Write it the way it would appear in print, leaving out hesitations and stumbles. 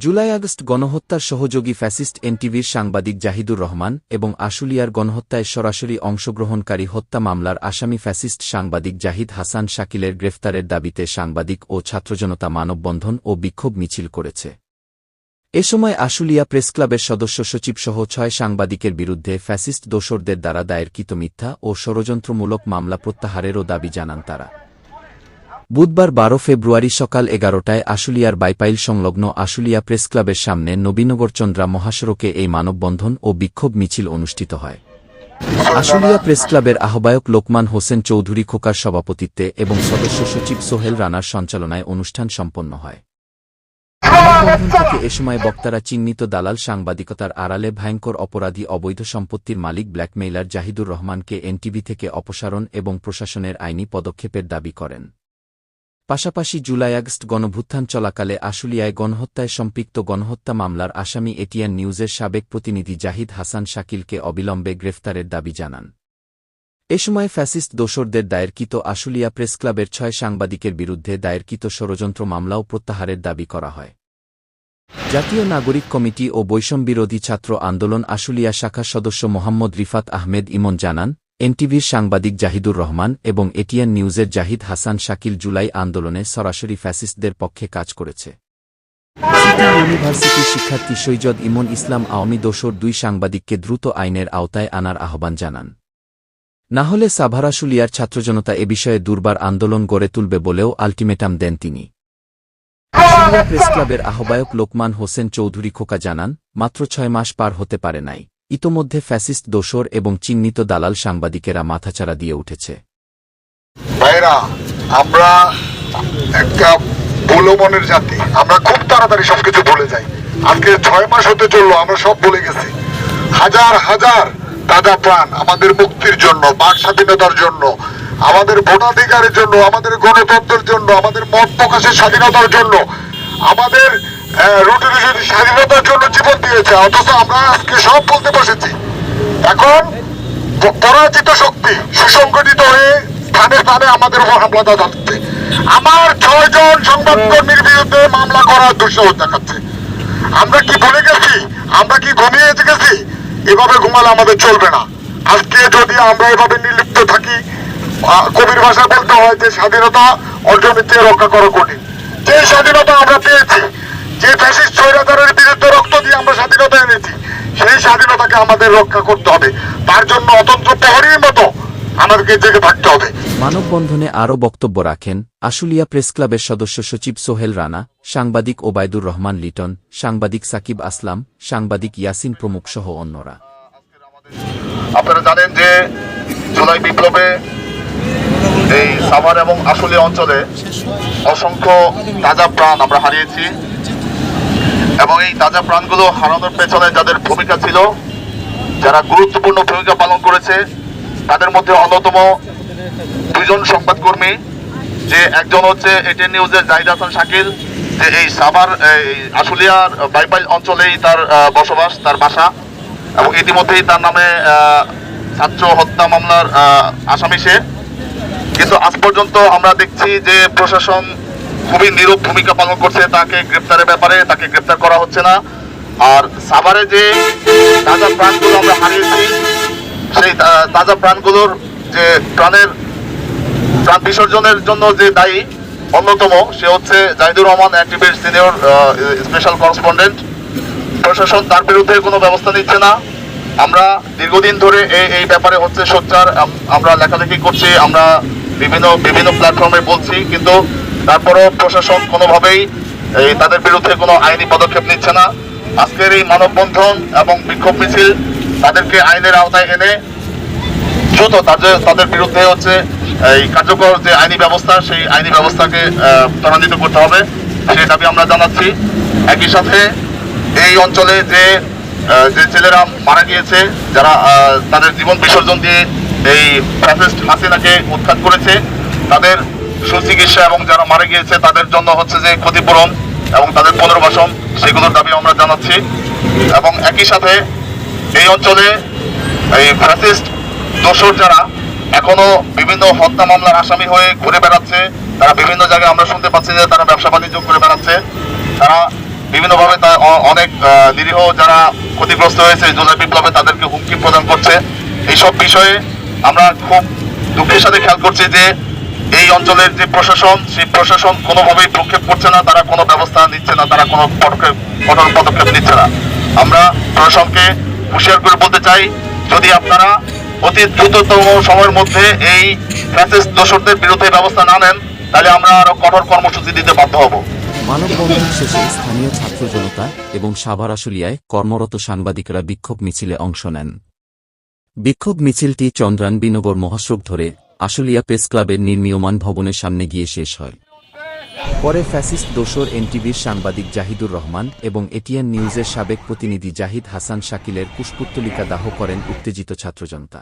জুলাই-আগস্ট গণহত্যার সহযোগী ফ্যাসিস্ট এনটিভির সাংবাদিক জাহিদুর রহমান এবং আশুলিয়ার গণহত্যায় সরাসরি অংশগ্রহণকারী হত্যা মামলার আসামি ফ্যাসিস্ট সাংবাদিক জাহিদ হাসান শাকিলের গ্রেফতারের দাবিতে সাংবাদিক ও ছাত্রজনতা মানববন্ধন ও বিক্ষোভ মিছিল করেছে। এ সময় আশুলিয়া প্রেসক্লাবের সদস্য সচিবসহ ৬ সাংবাদিকের বিরুদ্ধে ফ্যাসিস্ট দোসরদের দ্বারা দায়েরকৃত মিথ্যা ও ষড়যন্ত্রমূলক মামলা প্রত্যাহারেরও দাবি জানান তারা। বুধবার ১২ ফেব্রুয়ারি সকাল ১১টায় আশুলিয়ার বাইপাইল সংলগ্ন আশুলিয়া প্রেসক্লাবের সামনে নবীনগরচন্দ্রা মহাসড়কে এই মানববন্ধন ও বিক্ষোভ মিছিল অনুষ্ঠিত হয়। আশুলিয়া প্রেসক্লাবের আহ্বায়ক লোকমান হোসেন চৌধুরী খোকার সভাপতিত্বে এবং সদস্য সচিব সোহেল রানার সঞ্চালনায় অনুষ্ঠান সম্পন্ন হয়। মানববন্ধন থেকে এ সময় বক্তারা চিহ্নিত দালাল সাংবাদিকতার আড়ালে ভয়ঙ্কর অপরাধী অবৈধ সম্পত্তির মালিক ব্ল্যাকমেইলার জাহিদুর রহমানকে এনটিভি থেকে অপসারণ এবং প্রশাসনের আইনি পদক্ষেপের দাবি করেন। পাশাপাশি জুলাই-আগস্ট গণভ্যুত্থান চলাকালে আশুলিয়ায় গণহত্যায় সম্পৃক্ত গণহত্যা মামলার আসামি এটিএন নিউজের সাবেক প্রতিনিধি জাহিদ হাসান শাকিলকে অবিলম্বে গ্রেফতারের দাবি জানান। এ সময় ফ্যাসিস্ট দোসরদের দায়েরকৃত আশুলিয়া প্রেসক্লাবের ৬ সাংবাদিকের বিরুদ্ধে দায়েরকৃত ষড়যন্ত্র মামলাও প্রত্যাহারের দাবি করা হয়। জাতীয় নাগরিক কমিটি ও বৈষম্যবিরোধী ছাত্র আন্দোলন আশুলিয়া শাখার সদস্য মোহাম্মদ রিফাত আহমেদ ইমন জানান, এনটিভির সাংবাদিক জাহিদুর রহমান এবং এটিএন নিউজের জাহিদ হাসান শাকিল জুলাই আন্দোলনে সরাসরি ফ্যাসিস্টদের পক্ষে কাজ করেছে। সিটি ইউনিভার্সিটির শিক্ষার্থী সৈয়দ ইমন ইসলাম আওয়ামী দোসর ২ সাংবাদিককে দ্রুত আইনের আওতায় আনার আহ্বান জানান। না হলে সাভার আশুলিয়ার ছাত্রজনতা এ বিষয়ে দুর্বার আন্দোলন গড়ে তুলবে বলেও আলটিমেটাম দেন তিনি। আশুলিয়া প্রেসক্লাবের আহ্বায়ক লোকমান হোসেন চৌধুরী খোকা জানান, মাত্র ৬ মাস পার হতে পারে নাই, ইতোমধ্যে ফ্যাসিস্ট দোসর এবং চিহ্নিত দালাল সাংবাদিকেরা মাথাচাড়া দিয়ে উঠেছে। ভাইরা, আমরা একটা ভুলো মনের জাতি, আমরা খুব তাড়াতাড়ি সবকিছু ভুলে যাই। আজকে ৬ মাস হতে চললো, আমরা সব ভুলে গেছি। হাজার হাজার তাজা প্রাণ আমাদের মুক্তির জন্য, বাক স্বাধীনতার জন্য, আমাদের ভোটাধিকারের জন্য, আমাদের গণতন্ত্রের জন্য, আমাদের মত প্রকাশের স্বাধীনতার জন্য, আমাদের রুটিনের স্বাধীনতার জন্য জীবন দিয়েছে। অথচ আমরা আজকে সব বলতে বসেছি। এখন পরাজিত শক্তি সুসংগঠিত হয়ে স্থানে স্থানে আমাদের উপর হামলা চালাচ্ছে। আমার ৬ জন সংবাদকর্মীর বিরুদ্ধে মামলা করার দুঃসাহস দেখাচ্ছে। আমরা কি ভুলে গেছি? আমরা কি ঘুমিয়ে গেছি? এভাবে ঘুমালে আমাদের চলবে না। আজকে যদি আমরা এভাবে নির্লিপ্ত থাকি, কবির ভাষা বলতে হয় যে স্বাধীনতা অর্জনের চেয়ে রক্ষা করা কঠিন। যে স্বাধীনতা আমরা পেয়েছি, যে ফ্যাসিস্ট স্বৈরাচারের বিরুদ্ধে রক্ত দিয়ে আমরা স্বাধীনতা এনেছি, সেই স্বাধীনতাকে আমাদের রক্ষা করতে হবে। তার জন্য অতন্ত্র প্রহরীর মতো আমাদেরকে জেগে থাকতে হবে। মানববন্ধনে আরও বক্তব্য রাখেন আশুলিয়া প্রেসক্লাবের সদস্য সচিব সোহেল রানা, সাংবাদিক ওবায়দুর রহমান লিটন, সাংবাদিক সাকিব আসলাম, সাংবাদিক ইয়াসিন প্রমুখ সহ অন্যরা। আপনারা জানেন যে জুলাই বিপ্লবে এই সাভার এবং আশুলিয়া অঞ্চলে অসংখ্য তাজা প্রাণ আমরা হারিয়েছি এবং এই তাজা প্রাণগুলো হারানোর পেছনে যাদের ভূমিকা ছিল, যারা গুরুত্বপূর্ণ ভূমিকা পালন করেছে, তাদের মধ্যে অন্যতম 2 জন সংবাদকর্মী, যে একজন হচ্ছে এটিএন নিউজের জাহিদ হাসান শাকিল, যে এই সাভার আশুলিয়ার বাইপাইল অঞ্চলেই তার বসবাস, তার বাসা, এবং ইতিমধ্যেই তার নামে ছাত্র হত্যা মামলার আসামি সে। কিন্তু আজ পর্যন্ত আমরা দেখছি যে প্রশাসন খুবই নীরব ভূমিকা পালন করছে তাকে গ্রেপ্তারের ব্যাপারে, তাকে গ্রেপ্তার করা হচ্ছে না। আর সাভারে যে তাজা প্রাণগুলো আমরা হারিয়েছি, সেই তাজা প্রাণগুলোর যে প্রাণ বিসর্জনের জন্য যে দায়ী অন্যতম, সে হচ্ছে জাহিদুর রহমান, এনটিভির সিনিয়র স্পেশাল করেসপন্ডেন্ট। প্রশাসন তার বিরুদ্ধে কোনো ব্যবস্থা নিচ্ছে না। আমরা দীর্ঘদিন ধরে এই ব্যাপারে হচ্ছে সোচ্চার, আমরা লেখালেখি করছি, আমরা বিভিন্ন প্ল্যাটফর্মে বলছি, কিন্তু তারপরও প্রশাসন কোনোভাবেই তাদের বিরুদ্ধে কোনো আইনি পদক্ষেপ নিচ্ছে না। আজকের এই মানববন্ধন এবং বিক্ষোভ মিছিল তাদেরকে আইনের আওতায় এনে দ্রুত তাদের বিরুদ্ধে হচ্ছে এই কার্যকর যে আইনি ব্যবস্থা, সেই আইনি ব্যবস্থাকে ত্বরান্বিত করতে হবে, সেই দাবি আমরা জানাচ্ছি। একই সাথে এই অঞ্চলে যে ছেলেরা মারা গিয়েছে, যারা তাদের জীবন বিসর্জন দিয়ে এই ফ্যাসিস্ট হাসিনাকে উৎখাত করেছে, তাদের সুচিকিৎসা এবং যারা মারা গিয়েছে তাদের জন্য হচ্ছে যে ক্ষতিপূরণ এবং তাদের পুনর্বাসন, সেগুলোর দাবি আমরা জানাচ্ছি। এবং একই সাথে এই অঞ্চলে এই ফ্যাসিস্ট দোসর যারা এখনো বিভিন্ন হত্যা মামলার আসামি হয়ে ঘুরে বেড়াচ্ছে, তারা বিভিন্ন জায়গায় আমরা শুনতে পাচ্ছি যে তারা ব্যবসা বাণিজ্য করে বেড়াচ্ছে, তারা বিভিন্নভাবে অনেক নিরীহ যারা ক্ষতিগ্রস্ত হয়েছে জুলাই বিপ্লবে তাদেরকে হুমকি প্রদান করছে। এইসব বিষয়ে আমরা খুব দুঃখের সাথে খেয়াল করছি যে এই অঞ্চলের যে প্রশাসন, সেই প্রশাসন কোনোভাবেই ভ্রুক্ষেপ করছে না, তারা কোনো ব্যবস্থা নিচ্ছে না, তারা কোনো কঠোর পদক্ষেপ নিচ্ছে না। আমরা প্রশাসনকে হুঁশিয়ার করে বলতে চাই, যদি আপনারা অতি দ্রুততম সময়ের মধ্যে এই ফ্যাসিস্ট দোসরদের বিরুদ্ধে ব্যবস্থা না নেন, তাহলে আমরা আরো কঠোর কর্মসূচি দিতে বাধ্য হব। মানববন্ধন শেষে স্থানীয় ছাত্র জনতা এবং সাভার আশুলিয়ায় কর্মরত সাংবাদিকরা বিক্ষোভ মিছিলে অংশ নেন। বিক্ষোভ মিছিলটি চন্দ্রান বিনগর মহাসড়ক ধরে আশুলিয়া প্রেস ক্লাবের নির্মীয়মান ভবনের সামনে গিয়ে শেষ হয়। পরে ফ্যাসিস্ট দোসর এনটিভির সাংবাদিক জাহিদুর রহমান এবং এটিএন নিউজের সাবেক প্রতিনিধি জাহিদ হাসান শাকিলের পুষ্পোত্তলিকা দাহ করেন উত্তেজিত ছাত্র জনতা।